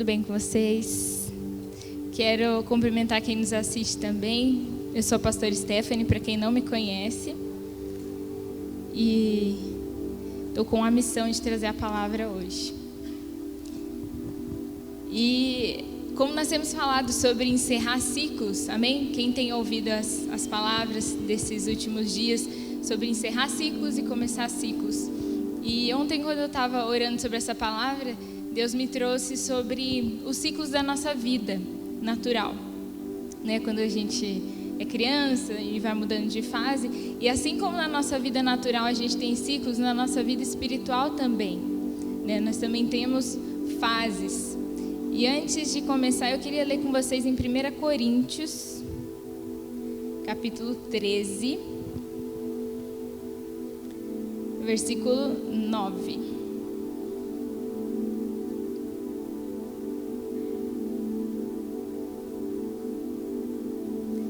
bem com vocês? Quero cumprimentar quem nos assiste também. Eu sou a pastora Stephanie, para quem não me conhece. E estou com a missão de trazer a palavra hoje. E como nós temos falado sobre encerrar ciclos, amém? Quem tem ouvido as palavras desses últimos dias sobre encerrar ciclos e começar ciclos. E ontem, quando eu estava orando sobre essa palavra, Deus me trouxe sobre os ciclos da nossa vida natural, né? Quando a gente é criança e vai mudando de fase, e assim como na nossa vida natural a gente tem ciclos, na nossa vida espiritual também, né? Nós também temos fases. E antes de começar, eu queria ler com vocês em 1 Coríntios, capítulo 13, versículo 9.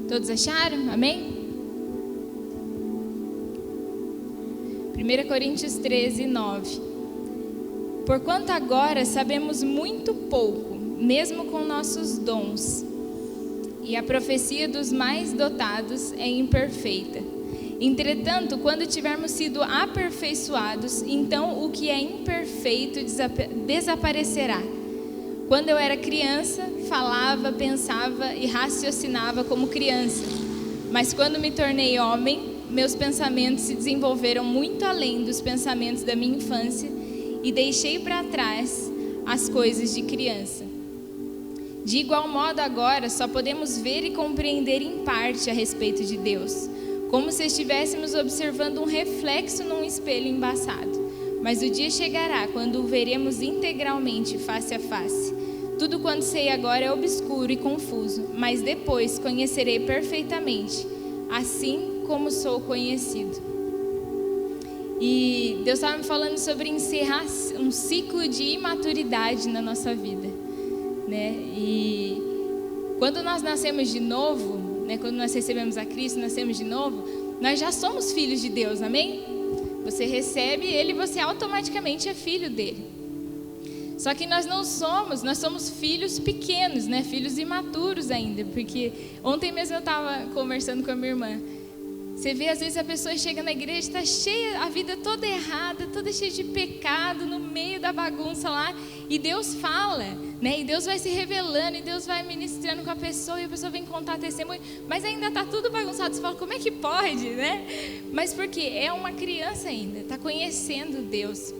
Todos acharam? Amém? 1 Coríntios 13, 9. Porquanto agora sabemos muito pouco, mesmo com nossos dons, e a profecia dos mais dotados é imperfeita. Entretanto, quando tivermos sido aperfeiçoados, então o que é imperfeito desaparecerá. Quando eu era criança, falava, pensava e raciocinava como criança. Mas quando me tornei homem, meus pensamentos se desenvolveram muito além dos pensamentos da minha infância e deixei para trás as coisas de criança. De igual modo, agora só podemos ver e compreender em parte a respeito de Deus, como se estivéssemos observando um reflexo num espelho embaçado. Mas o dia chegará quando o veremos integralmente, face a face. Tudo quanto sei agora é obscuro e confuso, mas depois conhecerei perfeitamente, assim como sou conhecido. E Deus estava me falando sobre encerrar um ciclo de imaturidade na nossa vida, né? E quando nós nascemos de novo, né, quando nós recebemos a Cristo, nascemos de novo, nós já somos filhos de Deus, amém? Você recebe Ele e você automaticamente é filho dele. Só que nós não somos, nós somos filhos pequenos, né? Filhos imaturos ainda, porque ontem mesmo eu estava conversando com a minha irmã. Você vê, às vezes a pessoa chega na igreja, está cheia, a vida toda errada, toda cheia de pecado, no meio da bagunça lá, e Deus fala, né? E Deus vai se revelando, e Deus vai ministrando com a pessoa, e a pessoa vem contar testemunho, mas ainda está tudo bagunçado. Você fala, como é que pode, né? Mas porque é uma criança ainda, está conhecendo Deus,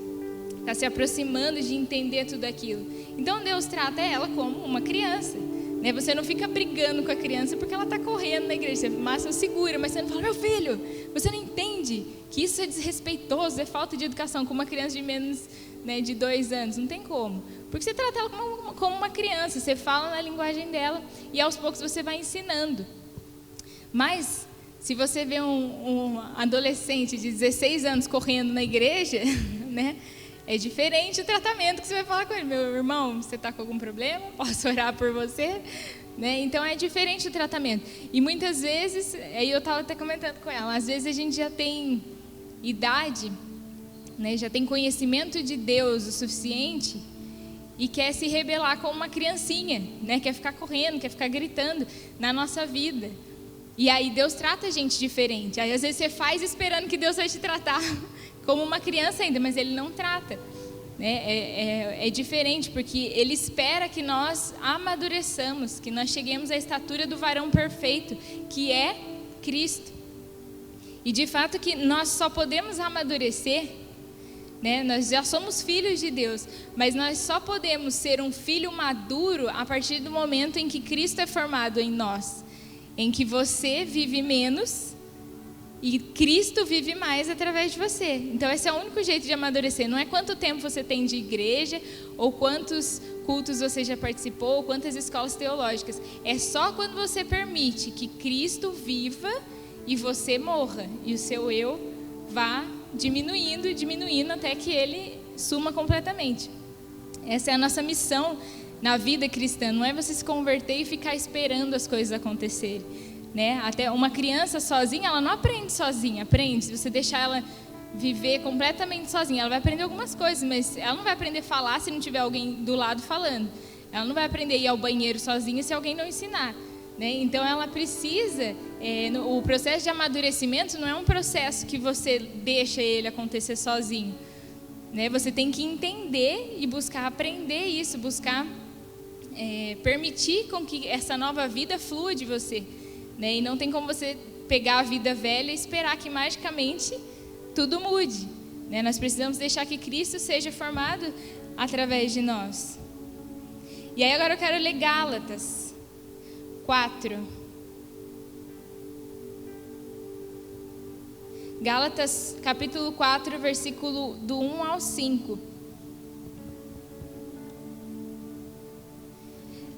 está se aproximando de entender tudo aquilo. Então Deus trata ela como uma criança, né? Você não fica brigando com a criança porque ela está correndo na igreja, você massa segura, mas você não fala, meu filho, você não entende que isso é desrespeitoso, é falta de educação com uma criança de menos, né, de 2 anos, não tem como, porque você trata ela como uma criança, você fala na linguagem dela e aos poucos você vai ensinando. Mas se você vê um adolescente de 16 anos correndo na igreja, né, é diferente o tratamento que você vai falar com ele. Meu irmão, você está com algum problema? Posso orar por você? Né? Então é diferente o tratamento. E muitas vezes, aí eu estava até comentando com ela, às vezes a gente já tem idade, né, já tem conhecimento de Deus o suficiente e quer se rebelar como uma criancinha, né? Quer ficar correndo, quer ficar gritando na nossa vida. E aí Deus trata a gente diferente. Aí às vezes você faz esperando que Deus vai te tratar como uma criança ainda, mas Ele não trata, né? É diferente, porque Ele espera que nós amadureçamos, que nós cheguemos à estatura do varão perfeito, que é Cristo. E de fato que nós só podemos amadurecer, né? Nós já somos filhos de Deus, mas nós só podemos ser um filho maduro a partir do momento em que Cristo é formado em nós, em que você vive menos e Cristo vive mais através de você. Então esse é o único jeito de amadurecer. Não é quanto tempo você tem de igreja, ou quantos cultos você já participou, ou quantas escolas teológicas. É só quando você permite que Cristo viva e você morra, e o seu eu vá diminuindo até que ele suma completamente. Essa é a nossa missão na vida cristã. Não é você se converter e ficar esperando as coisas acontecerem, né? Até uma criança sozinha, ela não aprende sozinha, aprende. Se você deixar ela viver completamente sozinha, ela vai aprender algumas coisas, mas ela não vai aprender a falar se não tiver alguém do lado falando. Ela não vai aprender a ir ao banheiro sozinha se alguém não ensinar, né? Então ela precisa, o processo de amadurecimento não é um processo que você deixa ele acontecer sozinho, né? Você tem que entender e buscar aprender isso, buscar permitir com que essa nova vida flua de você, né? E não tem como você pegar a vida velha e esperar que magicamente tudo mude, né? Nós precisamos deixar que Cristo seja formado através de nós. E aí agora eu quero ler Gálatas 4. Gálatas capítulo 4, versículo do 1 ao 5.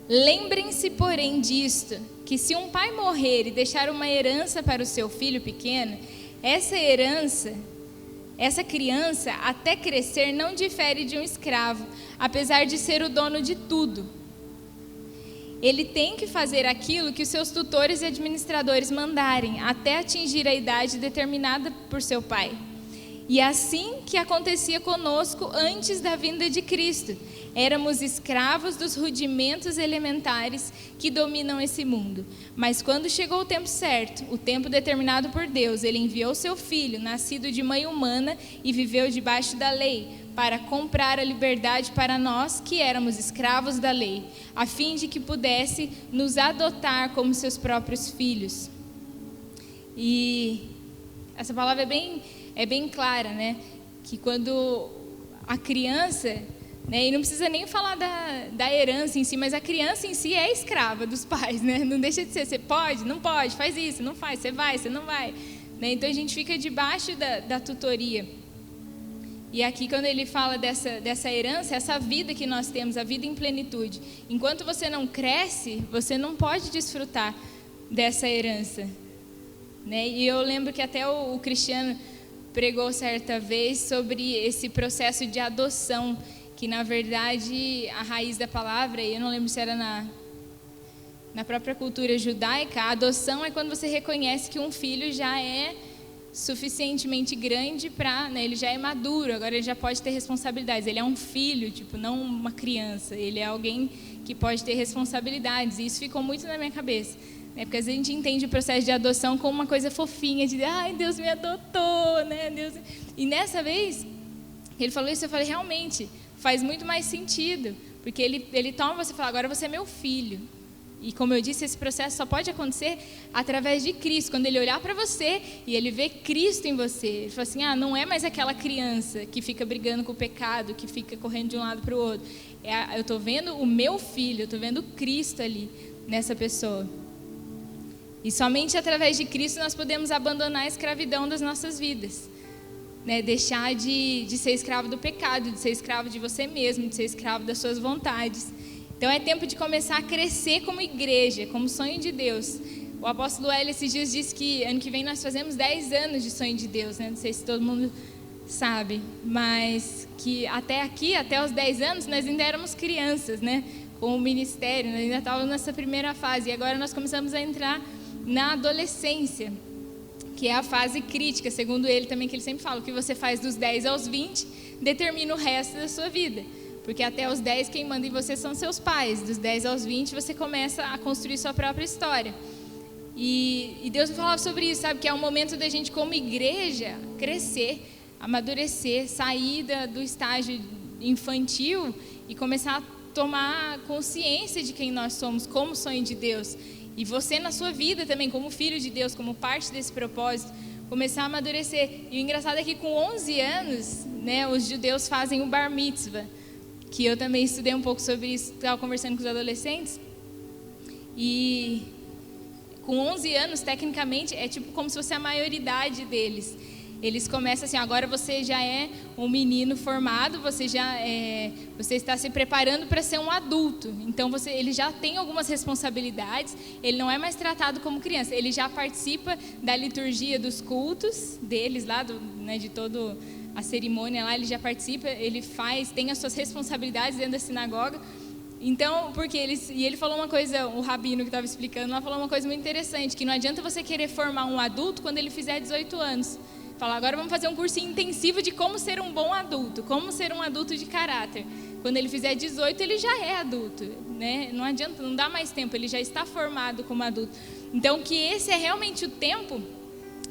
Lembrem-se, porém, disto, que se um pai morrer e deixar uma herança para o seu filho pequeno, essa criança, até crescer, não difere de um escravo, apesar de ser o dono de tudo. Ele tem que fazer aquilo que os seus tutores e administradores mandarem, até atingir a idade determinada por seu pai. E assim que acontecia conosco antes da vinda de Cristo. Éramos escravos dos rudimentos elementares que dominam esse mundo. Mas quando chegou o tempo certo, o tempo determinado por Deus, Ele enviou seu Filho, nascido de mãe humana e viveu debaixo da lei, para comprar a liberdade para nós que éramos escravos da lei, a fim de que pudesse nos adotar como seus próprios filhos. E essa palavra é bem clara, né? Que quando a criança, né, e não precisa nem falar da herança em si, mas a criança em si é escrava dos pais, né? Não deixa de ser, você pode, não pode, faz isso, não faz, você vai, você não vai, né? Então a gente fica debaixo da tutoria. E aqui quando ele fala dessa herança, essa vida que nós temos, a vida em plenitude, enquanto você não cresce, você não pode desfrutar dessa herança, né? E eu lembro que até o Cristiano pregou certa vez sobre esse processo de adoção, que na verdade a raiz da palavra, e eu não lembro se era na própria cultura judaica, a adoção é quando você reconhece que um filho já é suficientemente grande para, né, ele já é maduro, agora ele já pode ter responsabilidades, ele é um filho, tipo, não uma criança, ele é alguém que pode ter responsabilidades, e isso ficou muito na minha cabeça, né, porque às vezes a gente entende o processo de adoção como uma coisa fofinha, de ai, Deus me adotou, né, Deus... E nessa vez, ele falou isso, eu falei, realmente, faz muito mais sentido, porque ele toma você e fala, agora você é meu filho. E como eu disse, esse processo só pode acontecer através de Cristo. Quando ele olhar para você e ele vê Cristo em você, ele fala assim, não é mais aquela criança que fica brigando com o pecado, que fica correndo de um lado para o outro. Eu estou vendo o meu filho, eu estou vendo Cristo ali nessa pessoa. E somente através de Cristo nós podemos abandonar a escravidão das nossas vidas, né? Deixar de ser escravo do pecado, de ser escravo de você mesmo, de ser escravo das suas vontades. Então é tempo de começar a crescer como igreja, como sonho de Deus. O apóstolo Hélio esses dias disse que ano que vem nós fazemos 10 anos de sonho de Deus, né? Não sei se todo mundo sabe, mas que até os 10 anos nós ainda éramos crianças, né? Com o ministério, nós ainda estávamos nessa primeira fase, e agora nós começamos a entrar na adolescência, que é a fase crítica, segundo ele também, que ele sempre fala, o que você faz dos 10 aos 20 determina o resto da sua vida. Porque até os 10 quem manda em você são seus pais. Dos 10 aos 20 você começa a construir sua própria história. E Deus me falava sobre isso, sabe? Que é um momento da gente como igreja crescer, amadurecer, sair do estágio infantil e começar a tomar consciência de quem nós somos como sonho de Deus. E você na sua vida também como filho de Deus, como parte desse propósito, começar a amadurecer. E o engraçado é que com 11 anos, né, os judeus fazem o bar mitzvah, que eu também estudei um pouco sobre isso, estava conversando com os adolescentes, e com 11 anos, tecnicamente, é tipo como se fosse a maioridade deles. Eles começam assim, agora você já é um menino formado, você está se preparando para ser um adulto, então ele já tem algumas responsabilidades, ele não é mais tratado como criança, ele já participa da liturgia dos cultos deles lá, né, de todo... a cerimônia lá, ele já participa, ele tem as suas responsabilidades dentro da sinagoga. Então, ele falou uma coisa, o rabino que estava explicando lá, falou uma coisa muito interessante, que não adianta você querer formar um adulto quando ele fizer 18 anos. Fala, agora vamos fazer um curso intensivo de como ser um bom adulto, como ser um adulto de caráter. Quando ele fizer 18, ele já é adulto, né? Não adianta, não dá mais tempo, ele já está formado como adulto. Então, que esse é realmente o tempo,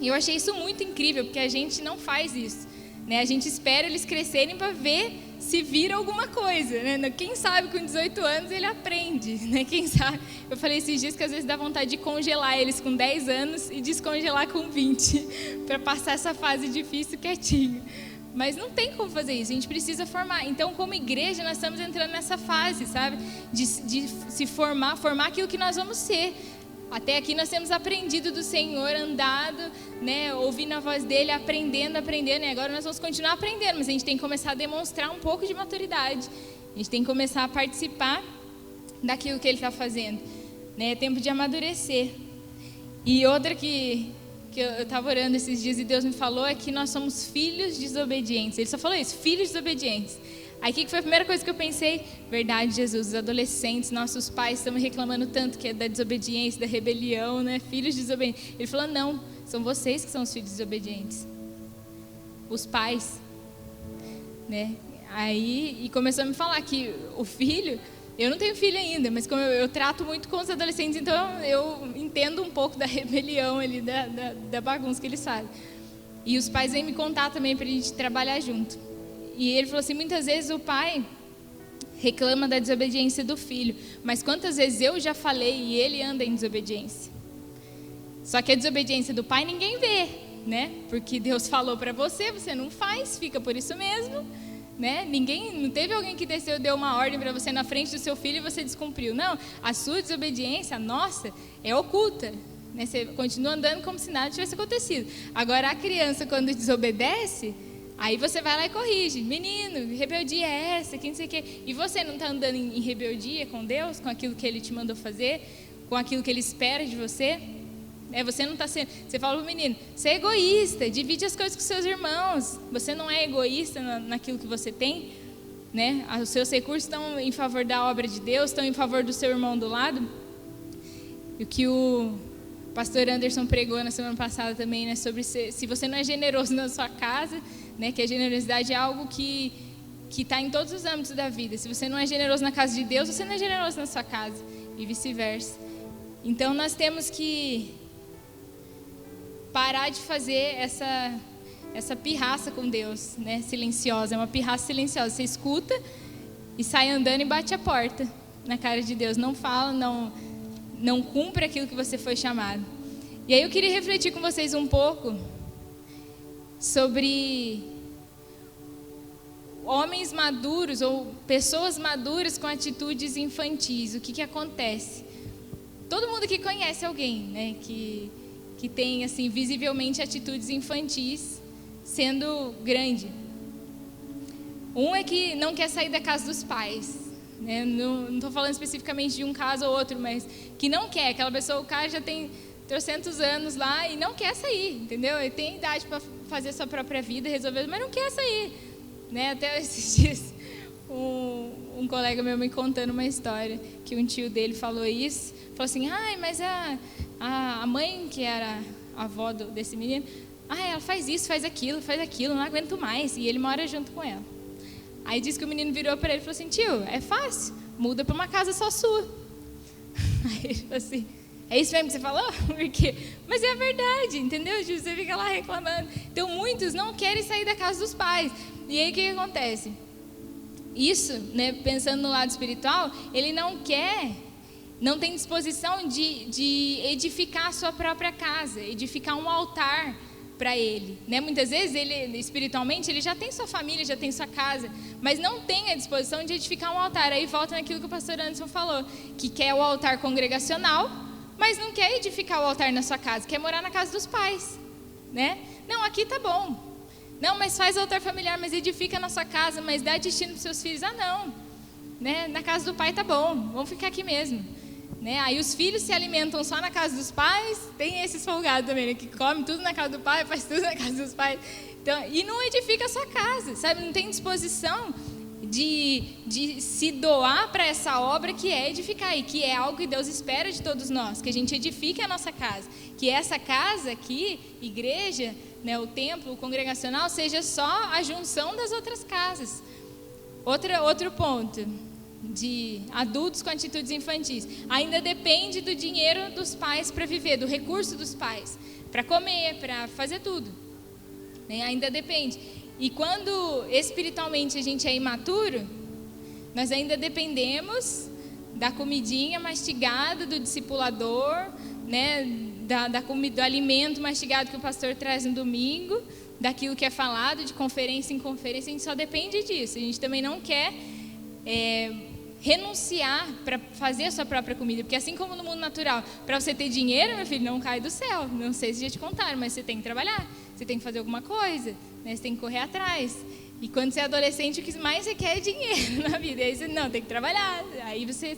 e eu achei isso muito incrível, porque a gente não faz isso, né? A gente espera eles crescerem para ver se vira alguma coisa, né? Quem sabe com 18 anos ele aprende, né? Quem sabe? Eu falei esses dias que às vezes dá vontade de congelar eles com 10 anos e descongelar com 20, para passar essa fase difícil quietinho. Mas não tem como fazer isso, a gente precisa formar. Então, como igreja, nós estamos entrando nessa fase, sabe? De se formar aquilo que nós vamos ser. Até aqui nós temos aprendido do Senhor, andado, né, ouvindo a voz dele, aprendendo, né? Agora nós vamos continuar aprendendo, mas a gente tem que começar a demonstrar um pouco de maturidade. A gente tem que começar a participar daquilo que ele está fazendo, né? É tempo de amadurecer. E outra que eu estava orando esses dias e Deus me falou é que nós somos filhos desobedientes. Ele só falou isso, filhos desobedientes. Aí o que foi a primeira coisa que eu pensei? Verdade, Jesus, os adolescentes, nossos pais estão reclamando tanto que é da desobediência, da rebelião, né? Filhos desobedientes. Ele falou, não, são vocês que são os filhos desobedientes. Os pais, né? Aí, e começou a me falar que o filho, eu não tenho filho ainda, mas como eu trato muito com os adolescentes, então eu entendo um pouco da rebelião ali, da bagunça que eles fazem. E os pais vêm me contar também para a gente trabalhar junto. E ele falou assim, muitas vezes o pai reclama da desobediência do filho, mas quantas vezes eu já falei e ele anda em desobediência? Só que a desobediência do pai ninguém vê, né? Porque Deus falou para você, você não faz, fica por isso mesmo, né? Não teve alguém que desceu e deu uma ordem para você na frente do seu filho e você descumpriu. Não, a sua desobediência, a nossa, é oculta, né? Você continua andando como se nada tivesse acontecido. Agora a criança, quando desobedece, aí você vai lá e corrige. Menino, rebeldia é essa, que não sei o quê. E você não está andando em rebeldia com Deus, com aquilo que Ele te mandou fazer, com aquilo que Ele espera de você? Você não está sendo... Você fala para o menino, você é egoísta, divide as coisas com seus irmãos. Você não é egoísta naquilo que você tem, né? Os seus recursos estão em favor da obra de Deus, estão em favor do seu irmão do lado. E o que o pastor Anderson pregou na semana passada também, né? Sobre se você não é generoso na sua casa... Né, que a generosidade é algo que está em todos os âmbitos da vida. Se você não é generoso na casa de Deus, você não é generoso na sua casa e vice-versa. Então nós temos que parar de fazer essa pirraça com Deus, né, silenciosa. É uma pirraça silenciosa. Você escuta e sai andando e bate a porta na cara de Deus. Não fala, não cumpre aquilo que você foi chamado. E aí eu queria refletir com vocês um pouco sobre homens maduros ou pessoas maduras com atitudes infantis. O que acontece? Todo mundo que conhece alguém, né, que tem assim visivelmente atitudes infantis sendo grande. Um é que não quer sair da casa dos pais, né? Não estou falando especificamente de um caso ou outro, mas que não quer. Aquela pessoa, o cara já tem 300 anos lá e não quer sair, entendeu? Ele tem idade para fazer sua própria vida, resolver, mas não quer sair, né? Até esses dias um colega meu me contando uma história que um tio dele falou isso, falou assim, mas a mãe que era a avó desse menino, ela faz isso, faz aquilo, não aguento mais, e ele mora junto com ela. Aí disse que o menino virou para ele e falou assim, tio, é fácil, muda para uma casa só sua. Aí ele falou assim, é isso mesmo que você falou? Porque... Mas é a verdade, entendeu? Você fica lá reclamando. Então, muitos não querem sair da casa dos pais. E aí, o que acontece? Isso, né, pensando no lado espiritual, ele não tem disposição de edificar a sua própria casa, edificar um altar para ele, né? Muitas vezes, ele espiritualmente, ele já tem sua família, já tem sua casa, mas não tem a disposição de edificar um altar. Aí volta naquilo que o pastor Anderson falou, que quer o altar congregacional, mas não quer edificar o altar na sua casa, quer morar na casa dos pais, né? Não, aqui tá bom. Não, mas faz o altar familiar, mas edifica na sua casa, mas dá destino para os seus filhos. Não, né? Na casa do pai tá bom, vamos ficar aqui mesmo, né? Aí os filhos se alimentam só na casa dos pais, tem esses folgados também, né? Que come tudo na casa do pai, faz tudo na casa dos pais. Então, e não edifica a sua casa, sabe? Não tem disposição de se doar para essa obra que é edificar, e que é algo que Deus espera de todos nós, que a gente edifique a nossa casa, que essa casa aqui, igreja, né, o templo, o congregacional, seja só a junção das outras casas. Outro ponto, de adultos com atitudes infantis, ainda depende do dinheiro dos pais para viver, do recurso dos pais, para comer, para fazer tudo, né? Ainda depende. E quando espiritualmente a gente é imaturo, nós ainda dependemos da comidinha mastigada do discipulador, né? Do alimento mastigado que o pastor traz no domingo, daquilo que é falado de conferência em conferência. A gente só depende disso. A gente também não quer renunciar para fazer a sua própria comida, porque assim como no mundo natural, para você ter dinheiro, meu filho, não cai do céu. Não sei se já te contaram, mas você tem que trabalhar, você tem que fazer alguma coisa, né? Você tem que correr atrás. E quando você é adolescente, o que mais você quer é dinheiro na vida. E aí você não tem que trabalhar. Aí você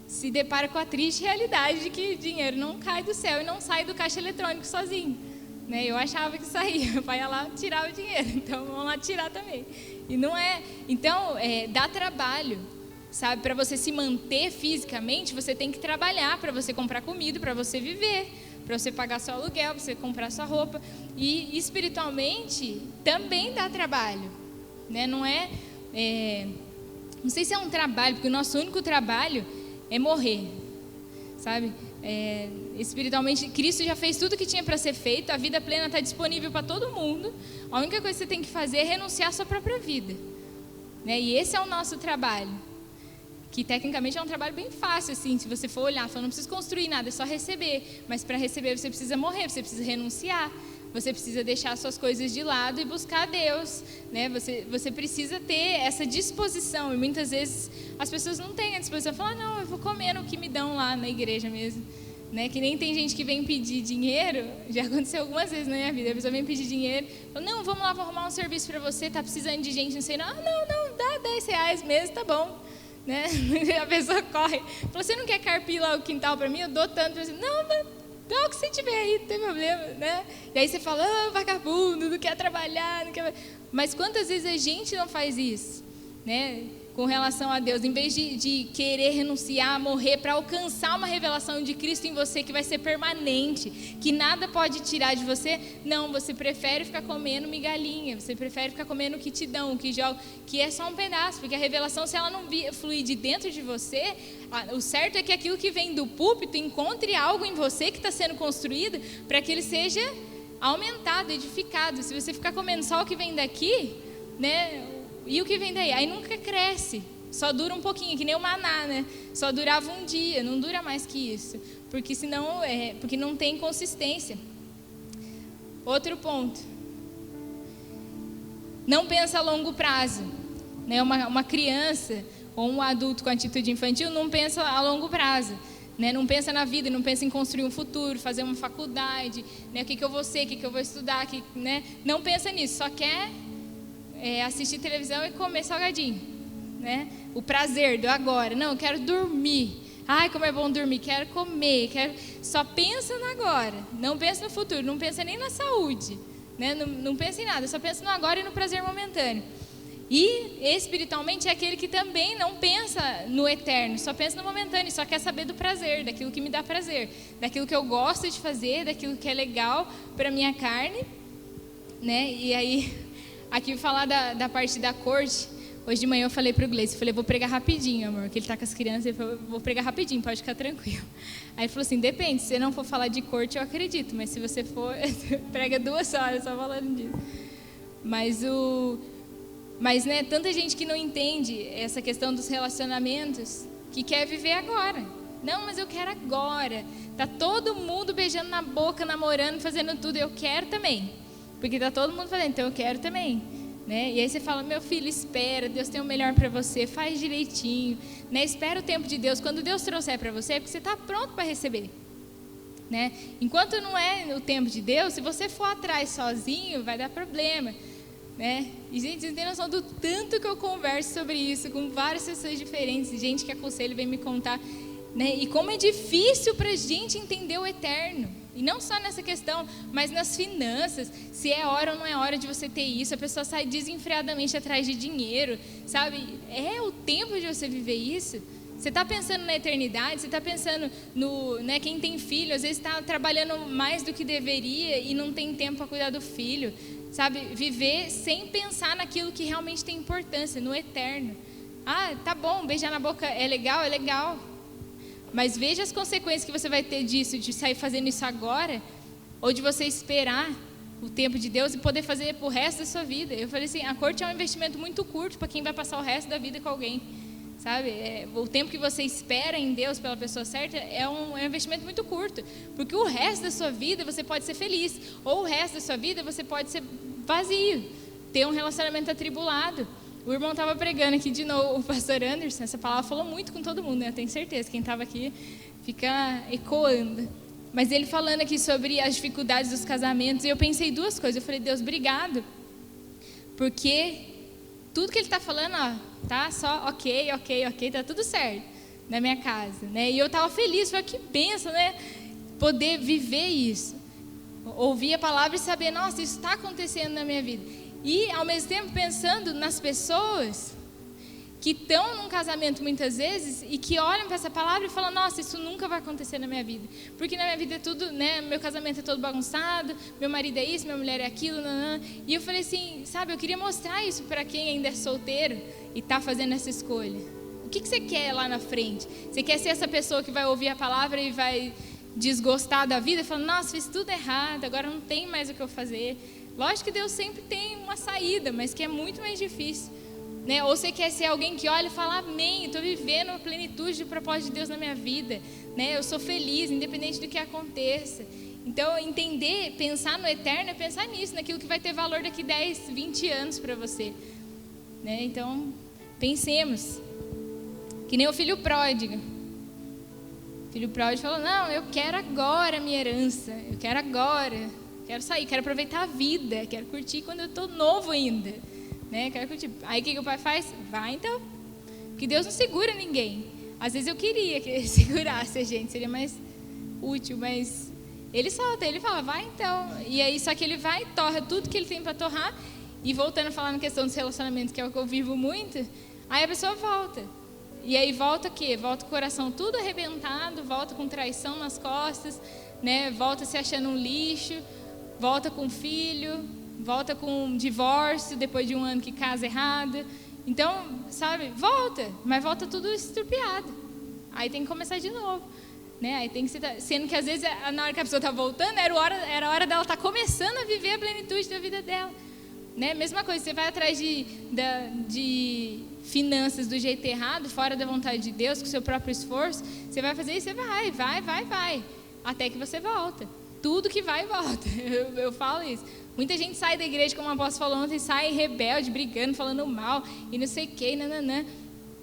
se depara com a triste realidade de que dinheiro não cai do céu e não sai do caixa eletrônico sozinho, né? Eu achava que saía, meu pai ia lá tirar o dinheiro, então vamos lá tirar também. E não é. Então, dá trabalho, sabe? Para você se manter fisicamente, você tem que trabalhar para você comprar comida, para você viver, para você pagar seu aluguel, para você comprar sua roupa. E espiritualmente também dá trabalho, né? Não sei se é um trabalho, porque o nosso único trabalho é morrer, sabe? Espiritualmente, Cristo já fez tudo que tinha para ser feito, a vida plena está disponível para todo mundo. A única coisa que você tem que fazer é renunciar à sua própria vida, né? E esse é o nosso trabalho, que tecnicamente é um trabalho bem fácil, assim, se você for olhar, não precisa construir nada, é só receber. Mas para receber você precisa morrer, você precisa renunciar, você precisa deixar suas coisas de lado e buscar a Deus, né? Você precisa ter essa disposição, e muitas vezes as pessoas não têm a disposição, falam, não, eu vou comer no que me dão lá na igreja mesmo, né? Que nem tem gente que vem pedir dinheiro, já aconteceu algumas vezes na minha vida, a pessoa vem pedir dinheiro, fala, não, vamos lá, vou arrumar um serviço para você, tá precisando de gente, não sei, não, dá R$10 mesmo, tá bom, né? A pessoa corre, fala, você não quer carpir lá o quintal para mim? Eu dou tanto para você. Não, dá o que você tiver aí, não tem problema, né? E aí você fala, vagabundo, não quer trabalhar, não quer... Mas quantas vezes a gente não faz isso, né? Com relação a Deus, em vez de querer renunciar, morrer para alcançar uma revelação de Cristo em você que vai ser permanente, que nada pode tirar de você, não, você prefere ficar comendo migalhinha, você prefere ficar comendo o que te dão, o que joga, que é só um pedaço, porque a revelação, se ela não fluir de dentro de você, o certo é que aquilo que vem do púlpito encontre algo em você que está sendo construído para que ele seja aumentado, edificado. Se você ficar comendo só o que vem daqui, né? E o que vem daí? Aí nunca cresce, só dura um pouquinho, que nem o maná, né? Só durava um dia, não dura mais que isso, porque senão porque não tem consistência. Outro ponto, não pensa a longo prazo, né? Uma criança ou um adulto com atitude infantil não pensa a longo prazo, né? Não pensa na vida, não pensa em construir um futuro, fazer uma faculdade, né? O que eu vou ser, o que eu vou estudar, né? Não pensa nisso, só quer assistir televisão e comer salgadinho, né? O prazer do agora. Não, eu quero dormir. Ai, como é bom dormir. Quero comer. Só pensa no agora. Não pensa no futuro. Não pensa nem na saúde, né? Não pensa em nada. Só pensa no agora e no prazer momentâneo. E espiritualmente é aquele que também não pensa no eterno. Só pensa no momentâneo. Só quer saber do prazer, daquilo que me dá prazer, daquilo que eu gosto de fazer, daquilo que é legal para minha carne, né? E aí, aqui falar da parte da corte. Hoje de manhã eu falei para o Gleice, falei, vou pregar rapidinho, amor, que ele está com as crianças, ele falou, vou pregar rapidinho, pode ficar tranquilo. Aí ele falou assim, depende, se você não for falar de corte, eu acredito, mas se você for, prega 2 horas só falando disso. Mas né, tanta gente que não entende essa questão dos relacionamentos, que quer viver agora. Não, mas eu quero agora. Tá todo mundo beijando na boca, namorando, fazendo tudo, eu quero também. Porque está todo mundo fazendo, então eu quero também, né? E aí você fala, meu filho, espera, Deus tem o melhor para você, faz direitinho, né? Espera o tempo de Deus. Quando Deus trouxer para você, é porque você está pronto para receber, né? Enquanto não é o tempo de Deus, se você for atrás sozinho, vai dar problema, né? E gente, vocês têm noção do tanto que eu converso sobre isso com várias pessoas diferentes, gente que aconselha vem me contar, né? E como é difícil para a gente entender o eterno. E não só nessa questão, mas nas finanças. Se é hora ou não é hora de você ter isso. A pessoa sai desenfreadamente atrás de dinheiro, sabe? É o tempo de você viver isso. Você está pensando na eternidade, você está pensando no... Né, quem tem filho, às vezes está trabalhando mais do que deveria e não tem tempo para cuidar do filho. Sabe? Viver sem pensar naquilo que realmente tem importância, no eterno. Ah, tá bom, beijar na boca é legal, é legal. Mas veja as consequências que você vai ter disso, de sair fazendo isso agora, ou de você esperar o tempo de Deus e poder fazer pro resto da sua vida. Eu falei assim, a corte é um investimento muito curto para quem vai passar o resto da vida com alguém. Sabe? O tempo que você espera em Deus pela pessoa certa é um investimento muito curto. Porque o resto da sua vida você pode ser feliz. Ou o resto da sua vida você pode ser vazio. Ter um relacionamento atribulado. O irmão estava pregando aqui de novo, o pastor Anderson. Essa palavra falou muito com todo mundo, né? Eu tenho certeza. Quem estava aqui fica ecoando. Mas ele falando aqui sobre as dificuldades dos casamentos. E eu pensei duas coisas. Eu falei, Deus, obrigado. Porque tudo que ele está falando, ó, tá só ok, tá tudo certo na minha casa, né? E eu estava feliz, falei, que bênção, né? Poder viver isso, ouvir a palavra e saber, nossa, isso está acontecendo na minha vida. E ao mesmo tempo pensando nas pessoas que estão num casamento muitas vezes e que olham para essa palavra e falam, nossa, isso nunca vai acontecer na minha vida. Porque na minha vida é tudo, né, meu casamento é todo bagunçado, meu marido é isso, minha mulher é aquilo, nanã. E eu falei assim, sabe, eu queria mostrar isso para quem ainda é solteiro e está fazendo essa escolha. O que você quer lá na frente? Você quer ser essa pessoa que vai ouvir a palavra e vai desgostar da vida, falando, nossa, fiz tudo errado, agora não tem mais o que eu fazer. Lógico que Deus sempre tem uma saída, mas que é muito mais difícil. Né? Ou você quer ser alguém que olha e fala, amém, estou vivendo a plenitude do propósito de Deus na minha vida, né? Eu sou feliz, independente do que aconteça. Então, entender, pensar no eterno é pensar nisso, naquilo que vai ter valor daqui 10, 20 anos para você, né? Então, pensemos, que nem o filho pródigo. O filho pródigo falou, não, eu quero agora a minha herança, eu quero agora, quero sair, quero aproveitar a vida, quero curtir quando eu estou novo ainda. Né? Aí o que o pai faz? Vai então. Porque Deus não segura ninguém. Às vezes eu queria que ele segurasse a gente, seria mais útil, mas ele solta, ele fala, vai então. E aí só que ele vai, torra tudo que ele tem para torrar. E voltando a falar na questão dos relacionamentos, que é o que eu vivo muito, aí a pessoa volta. E aí volta o quê? Volta com o coração tudo arrebentado, volta com traição nas costas, né? Volta se achando um lixo, volta com filho, volta com um divórcio depois de um ano que casa errado. Então, sabe, volta, mas volta tudo estrupiado. Aí tem que começar de novo, né? Aí tem que ser, sendo que às vezes na hora que a pessoa está voltando, era a hora dela estar começando a viver a plenitude da vida dela, né? Mesma coisa, você vai atrás de finanças do jeito errado, fora da vontade de Deus, com o seu próprio esforço, você vai fazer isso, você vai, até que você volta. Tudo que vai e volta. Eu falo isso. Muita gente sai da igreja, como o apóstolo falou ontem, sai rebelde, brigando, falando mal, e não sei o que, nananã.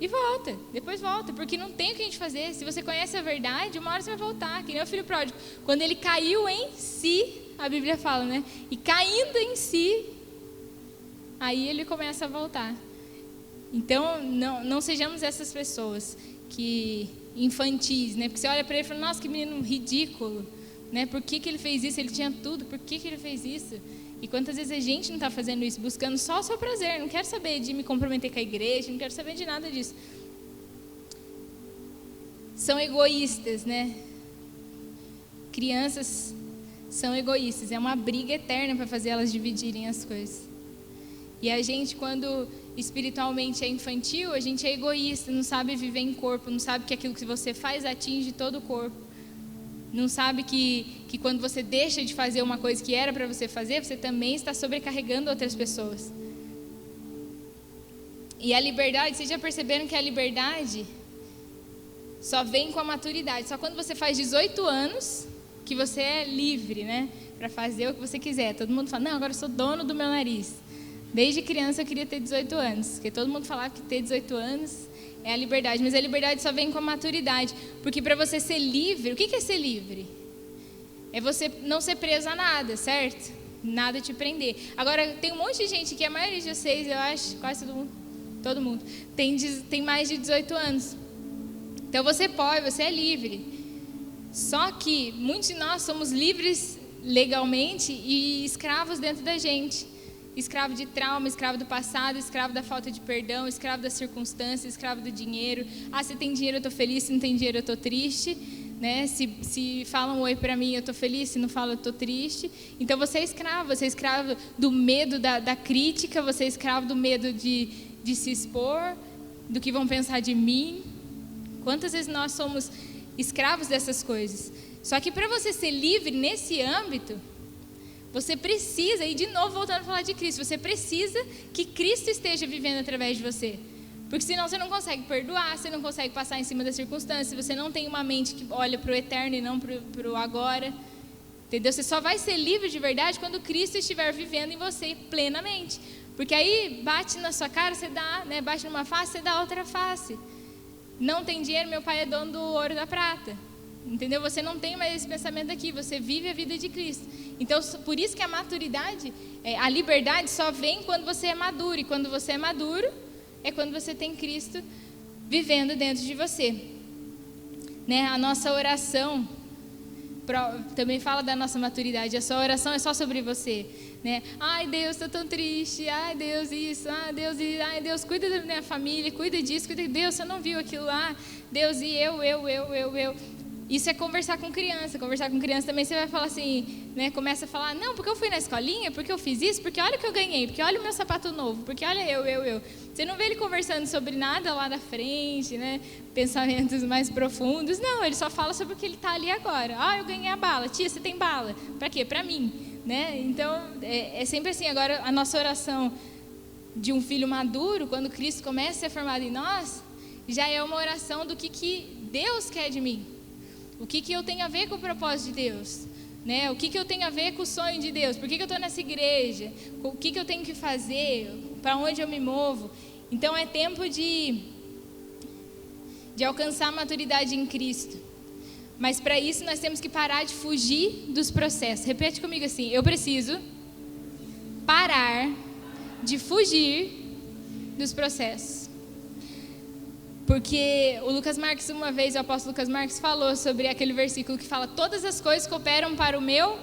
E volta, depois volta, porque não tem o que a gente fazer. Se você conhece a verdade, uma hora você vai voltar. Que nem o filho pródigo. Quando ele caiu em si, a Bíblia fala, né? E caindo em si, aí ele começa a voltar. Então, não sejamos essas pessoas que infantis, né? Porque você olha para ele e fala, nossa, que menino ridículo. Né? Por que ele fez isso? Ele tinha tudo, por que ele fez isso? E quantas vezes a gente não está fazendo isso, buscando só o seu prazer? Não quero saber de me comprometer com a igreja, não quero saber de nada disso. São egoístas, né? Crianças são egoístas, é uma briga eterna para fazer elas dividirem as coisas. E a gente, quando espiritualmente é infantil, a gente é egoísta, não sabe viver em corpo, não sabe que aquilo que você faz atinge todo o corpo. Não sabe que quando você deixa de fazer uma coisa que era para você fazer, você também está sobrecarregando outras pessoas. E a liberdade, vocês já perceberam que a liberdade só vem com a maturidade. Só quando você faz 18 anos que você é livre, né? Para fazer o que você quiser. Todo mundo fala, não, agora eu sou dono do meu nariz. Desde criança eu queria ter 18 anos. Porque todo mundo falava que ter 18 anos é a liberdade, mas a liberdade só vem com a maturidade. Porque para você ser livre, o que é ser livre? É você não ser preso a nada, certo? Nada te prender. Agora, tem um monte de gente que a maioria de vocês, eu acho, quase todo mundo tem mais de 18 anos. Então você pode, você é livre. Só que muitos de nós somos livres legalmente e escravos dentro da gente. Escravo de trauma, escravo do passado, escravo da falta de perdão, escravo das circunstâncias, escravo do dinheiro. Se tem dinheiro eu estou feliz, se não tem dinheiro eu estou triste. Né? Se falam oi para mim eu estou feliz, se não falam eu estou triste. Então você é escravo do medo da crítica, você é escravo do medo de se expor, do que vão pensar de mim. Quantas vezes nós somos escravos dessas coisas? Só que para você ser livre nesse âmbito, você precisa, e de novo voltando a falar de Cristo, você precisa que Cristo esteja vivendo através de você. Porque senão você não consegue perdoar, você não consegue passar em cima das circunstâncias, você não tem uma mente que olha para o eterno e não para o agora. Entendeu? Você só vai ser livre de verdade quando Cristo estiver vivendo em você plenamente. Porque aí bate na sua cara, você dá, né? Bate numa face, você dá outra face. Não tem dinheiro, meu pai é dono do ouro e da prata. Entendeu? Você não tem mais esse pensamento aqui, você vive a vida de Cristo. Então, por isso que a maturidade, a liberdade só vem quando você é maduro. E quando você é maduro, é quando você tem Cristo vivendo dentro de você. Né? A nossa oração também fala da nossa maturidade. A sua oração é só sobre você. Né? Ai, Deus, estou tão triste. Ai, Deus, isso. Ai, Deus, isso. Ai, Deus, cuida da minha família, cuida disso, cuida de Deus, você não viu aquilo lá. Deus, e eu. Isso é conversar com criança. Conversar com criança também você vai falar assim, né? Começa a falar, não, porque eu fui na escolinha, porque eu fiz isso, porque olha o que eu ganhei, porque olha o meu sapato novo, porque olha eu. Você não vê ele conversando sobre nada lá da frente, né? Pensamentos mais profundos. Não, ele só fala sobre o que ele está ali agora. Eu ganhei a bala. Tia, você tem bala? Para quê? Para mim. Né? Então, é sempre assim. Agora, a nossa oração de um filho maduro, quando Cristo começa a ser formado em nós, já é uma oração do que Deus quer de mim. O que eu tenho a ver com o propósito de Deus? Né? O que eu tenho a ver com o sonho de Deus? Por que eu estou nessa igreja? O que eu tenho que fazer? Para onde eu me movo? Então é tempo de alcançar a maturidade em Cristo. Mas para isso nós temos que parar de fugir dos processos. Repete comigo assim: eu preciso parar de fugir dos processos. Porque o Lucas Marques, uma vez, o apóstolo Lucas Marques falou sobre aquele versículo que fala: todas as coisas cooperam para o meu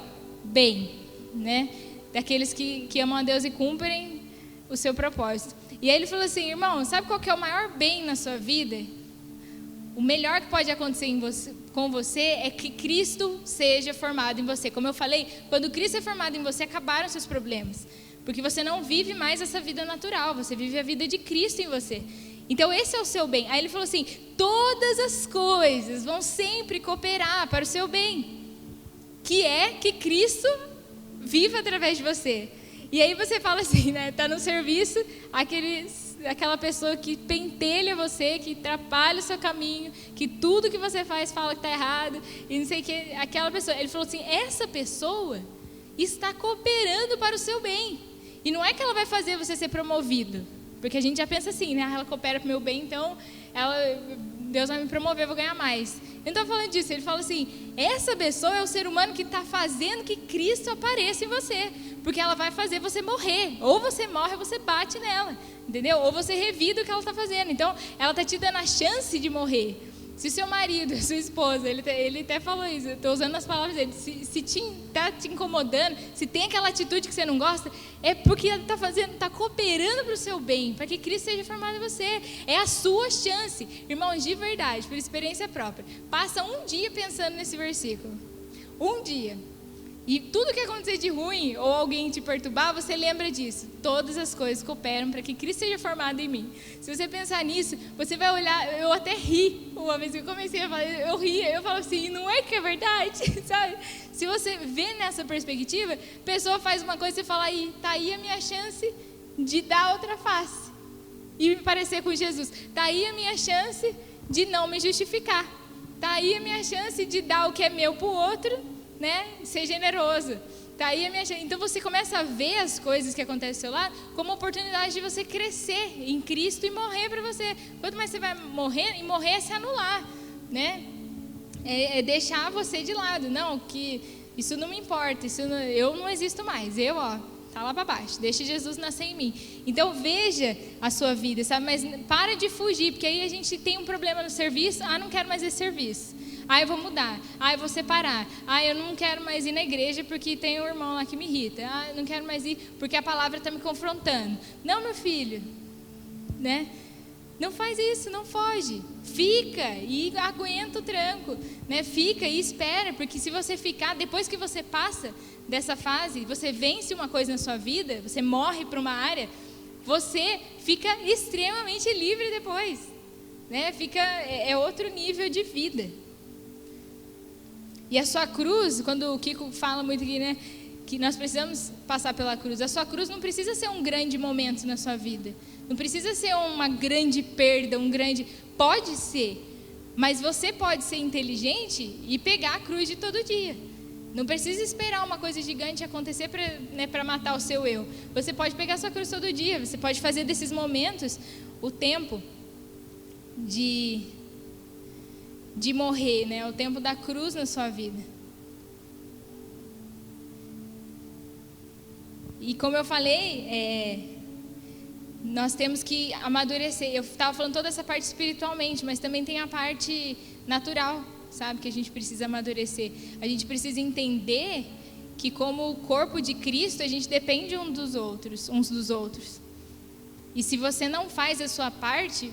bem, né? Daqueles que amam a Deus e cumprem o seu propósito. E aí ele falou assim: irmão, sabe qual que é o maior bem na sua vida? O melhor que pode acontecer com você é que Cristo seja formado em você. Como eu falei, quando Cristo é formado em você, acabaram os seus problemas. Porque você não vive mais essa vida natural, você vive a vida de Cristo em você. Então esse é o seu bem. Aí ele falou assim: todas as coisas vão sempre cooperar para o seu bem, que é que Cristo viva através de você. E aí você fala assim, né? Tá no serviço, aquela pessoa que pentelha você, que atrapalha o seu caminho, que tudo que você faz fala que tá errado, e não sei o que, aquela pessoa. Ele falou assim: essa pessoa está cooperando para o seu bem. E não é que ela vai fazer você ser promovido. Porque a gente já pensa assim, né? Ela coopera para o meu bem, então Deus vai me promover, eu vou ganhar mais. Ele não está falando disso, ele fala assim: essa pessoa é o ser humano que está fazendo que Cristo apareça em você. Porque ela vai fazer você morrer. Ou você morre ou você bate nela. Entendeu? Ou você revida o que ela está fazendo. Então, ela está te dando a chance de morrer. Se o seu marido, sua esposa, ele até falou isso, eu estou usando as palavras dele, se está te incomodando, se tem aquela atitude que você não gosta, é porque ela está cooperando para o seu bem, para que Cristo seja formado em você. É a sua chance. Irmãos, de verdade, por experiência própria, passa um dia pensando nesse versículo. Um dia. E tudo que acontecer de ruim, ou alguém te perturbar, você lembra disso. Todas as coisas cooperam para que Cristo seja formado em mim. Se você pensar nisso, você vai olhar. Eu até ri. Uma vez que eu comecei a falar, eu ria. Eu falo assim: não é que é verdade? Sabe? Se você vê nessa perspectiva, a pessoa faz uma coisa e você fala: aí, tá aí a minha chance de dar outra face e me parecer com Jesus. Tá aí a minha chance de não me justificar. Tá aí a minha chance de dar o que é meu para o outro, né? Ser generoso. Tá aí a minha chance. Então você começa a ver as coisas que acontecem ao seu lado como oportunidade de você crescer em Cristo e morrer para você. Quanto mais você vai morrer, e morrer é se anular, né? É deixar você de lado. Não, que isso não me importa, eu não existo mais. Tá lá para baixo. Deixa Jesus nascer em mim. Então veja a sua vida, sabe? Mas para de fugir, porque aí a gente tem um problema no serviço. Não quero mais esse serviço. Eu vou mudar. Eu vou separar. Eu não quero mais ir na igreja porque tem um irmão lá que me irrita. Eu não quero mais ir porque a palavra está me confrontando. Não, meu filho, né? Não faz isso, não foge. Fica e aguenta o tranco, né? Fica e espera, porque se você ficar, depois que você passa dessa fase, você vence uma coisa na sua vida, você morre para uma área, você fica extremamente livre depois, né? É outro nível de vida. E a sua cruz, quando o Kiko fala muito aqui, né, que nós precisamos passar pela cruz, a sua cruz não precisa ser um grande momento na sua vida, não precisa ser uma grande perda, pode ser, mas você pode ser inteligente e pegar a cruz de todo dia. Não precisa esperar uma coisa gigante acontecer para matar o seu eu. Você pode pegar a sua cruz todo dia, você pode fazer desses momentos o tempo de morrer, né? O tempo da cruz na sua vida. E como eu falei, nós temos que amadurecer. Eu estava falando toda essa parte espiritualmente, mas também tem a parte natural, sabe? Que a gente precisa amadurecer. A gente precisa entender que como o corpo de Cristo, a gente depende uns dos outros. E se você não faz a sua parte,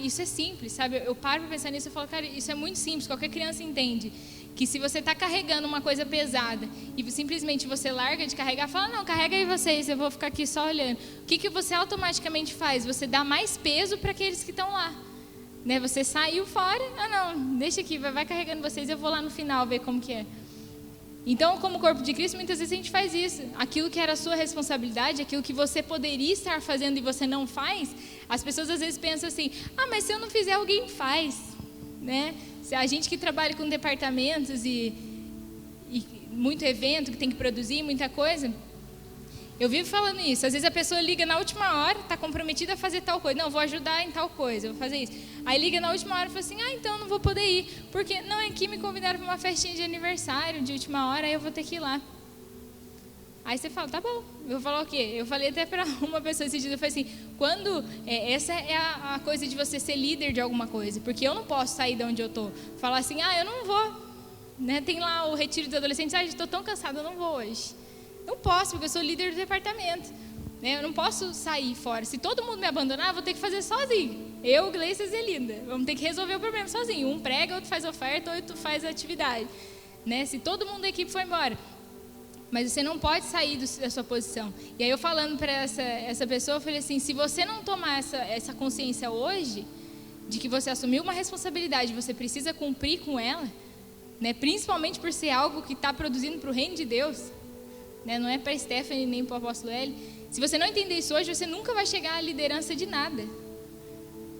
isso é simples, sabe? Eu paro para pensar nisso e falo, cara, isso é muito simples, qualquer criança entende. Que se você está carregando uma coisa pesada e simplesmente você larga de carregar, fala, não, carrega aí vocês, eu vou ficar aqui só olhando. O que você automaticamente faz? Você dá mais peso para aqueles que estão lá. Né? Você saiu fora, não, deixa aqui, vai carregando vocês, eu vou lá no final ver como que é. Então, como corpo de Cristo, muitas vezes a gente faz isso. Aquilo que era a sua responsabilidade, aquilo que você poderia estar fazendo e você não faz, as pessoas às vezes pensam assim, mas se eu não fizer, alguém faz, né? A gente que trabalha com departamentos e muito evento, que tem que produzir muita coisa, eu vivo falando isso. Às vezes a pessoa liga na última hora, está comprometida a fazer tal coisa. Não, vou ajudar em tal coisa, vou fazer isso. Aí liga na última hora e fala assim, então não vou poder ir. Porque não, é que me convidaram para uma festinha de aniversário de última hora, aí eu vou ter que ir lá. Aí você fala, tá bom, eu vou falar o quê? Eu falei até para uma pessoa esse dia, eu falei assim, essa é a coisa de você ser líder de alguma coisa, porque eu não posso sair de onde eu estou, falar assim, eu não vou, né? Tem lá o retiro de adolescentes, estou tão cansada, eu não vou hoje. Não posso, porque eu sou líder do departamento, né? Eu não posso sair fora, se todo mundo me abandonar, eu vou ter que fazer sozinho, eu, Gleice e Zelinda, vamos ter que resolver o problema sozinho, um prega, outro faz oferta, outro faz atividade, né? Se todo mundo da equipe for embora. Mas você não pode sair da sua posição. E aí eu falando para essa pessoa, eu falei assim, se você não tomar essa consciência hoje, de que você assumiu uma responsabilidade, você precisa cumprir com ela, né, principalmente por ser algo que está produzindo para o reino de Deus, né, não é para a Stephanie nem para o apóstolo Eli. Se você não entender isso hoje, você nunca vai chegar à liderança de nada.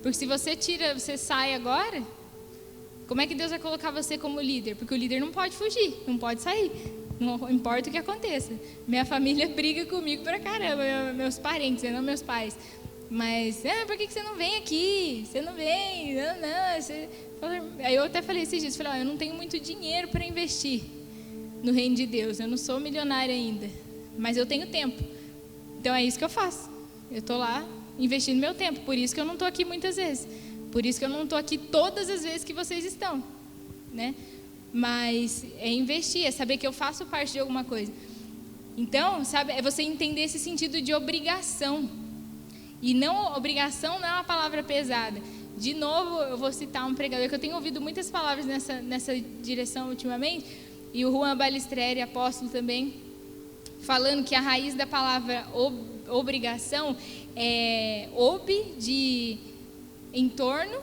Porque se você sai agora, como é que Deus vai colocar você como líder? Porque o líder não pode fugir, não pode sair. Não importa o que aconteça. Minha família briga comigo pra caramba, meus parentes, não meus pais. Mas, por que você não vem aqui? Você não vem? Não. Você... Aí eu até falei esses dias, eu não tenho muito dinheiro para investir no reino de Deus. Eu não sou milionária ainda, mas eu tenho tempo. Então é isso que eu faço. Eu estou lá investindo meu tempo. Por isso que eu não estou aqui muitas vezes. Por isso que eu não estou aqui todas as vezes que vocês estão, né? Mas é investir, é saber que eu faço parte de alguma coisa. Então, sabe, é você entender esse sentido de obrigação. E não, obrigação não é uma palavra pesada. De novo, eu vou citar um pregador que eu tenho ouvido muitas palavras nessa direção ultimamente, e o Juan Balistreri, apóstolo também, falando que a raiz da palavra obrigação é de entorno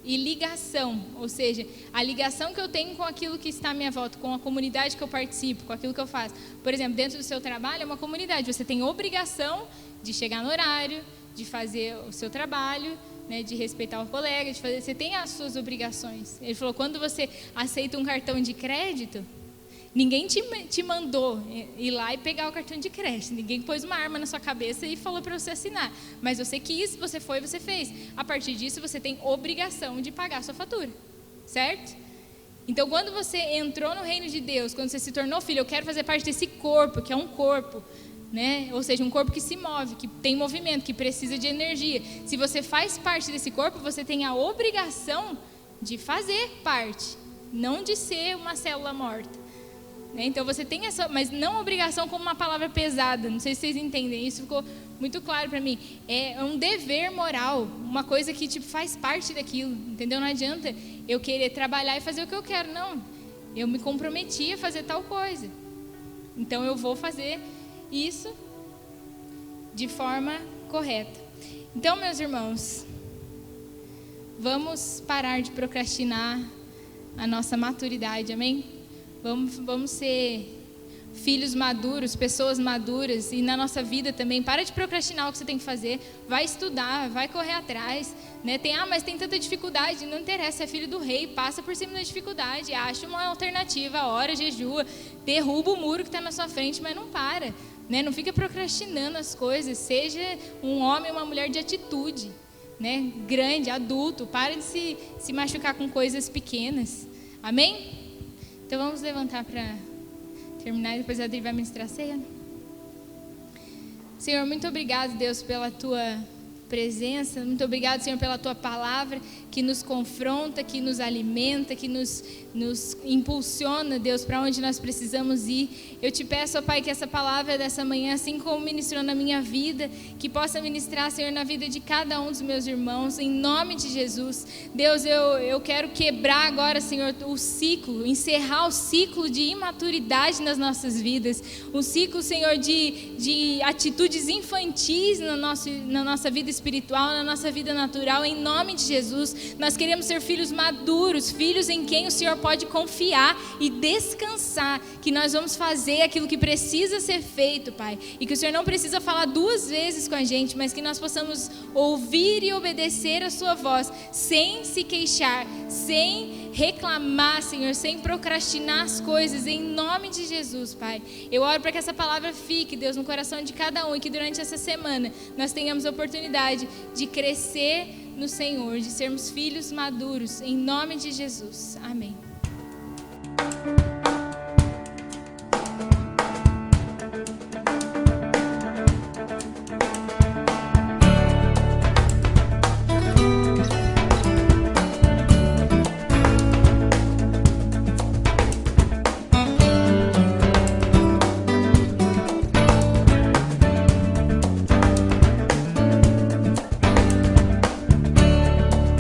e ligação, ou seja, a ligação que eu tenho com aquilo que está à minha volta, com a comunidade que eu participo, com aquilo que eu faço. Por exemplo, dentro do seu trabalho é uma comunidade, você tem obrigação de chegar no horário, de fazer o seu trabalho, né, de respeitar o colega, você tem as suas obrigações. Ele falou, quando você aceita um cartão de crédito, ninguém te mandou ir lá e pegar o cartão de crédito. Ninguém pôs uma arma na sua cabeça e falou para você assinar. Mas você quis, você foi, você fez. A partir disso, você tem obrigação de pagar a sua fatura. Certo? Então, quando você entrou no reino de Deus, quando você se tornou filho, eu quero fazer parte desse corpo, que é um corpo, né? Ou seja, um corpo que se move, que tem movimento, que precisa de energia. Se você faz parte desse corpo, você tem a obrigação de fazer parte, não de ser uma célula morta. Então você tem essa, mas não obrigação como uma palavra pesada. Não sei se vocês entendem, isso ficou muito claro para mim. É um dever moral, uma coisa que tipo faz parte daquilo, entendeu? Não adianta eu querer trabalhar e fazer o que eu quero, não. Eu me comprometi a fazer tal coisa, então eu vou fazer isso de forma correta. Então, meus irmãos, vamos parar de procrastinar a nossa maturidade, amém? Vamos ser filhos maduros, pessoas maduras, e na nossa vida também. Para de procrastinar o que você tem que fazer, vai estudar, vai correr atrás, né? Mas tem tanta dificuldade, não interessa, é filho do rei, passa por cima da dificuldade, acha uma alternativa, ora, jejua, derruba o muro que está na sua frente, mas não para, né? Não fica procrastinando as coisas, seja um homem ou uma mulher de atitude, né? Grande, adulto, para de se machucar com coisas pequenas, amém? Então vamos levantar para terminar e depois a Adri vai ministrar a ceia. Senhor, muito obrigado, Deus, pela tua presença. Muito obrigado, Senhor, pela tua palavra que nos confronta, que nos alimenta, que nos impulsiona, Deus, para onde nós precisamos ir. Eu te peço, ó Pai, que essa palavra dessa manhã, assim como ministrou na minha vida, que possa ministrar, Senhor, na vida de cada um dos meus irmãos, em nome de Jesus. Deus, eu quero quebrar agora, Senhor, o ciclo, encerrar o ciclo de imaturidade nas nossas vidas, um ciclo, Senhor, de atitudes infantis na nossa vida espiritual, na nossa vida natural, em nome de Jesus. Nós queremos ser filhos maduros, filhos em quem o Senhor pode confiar e descansar, que nós vamos fazer aquilo que precisa ser feito, Pai, e que o Senhor não precisa falar 2 vezes com a gente, mas que nós possamos ouvir e obedecer a sua voz, sem se queixar, sem reclamar, Senhor, sem procrastinar as coisas, em nome de Jesus, Pai. Eu oro para que essa palavra fique, Deus, no coração de cada um, e que durante essa semana nós tenhamos a oportunidade de crescer no Senhor, de sermos filhos maduros, em nome de Jesus. Amém.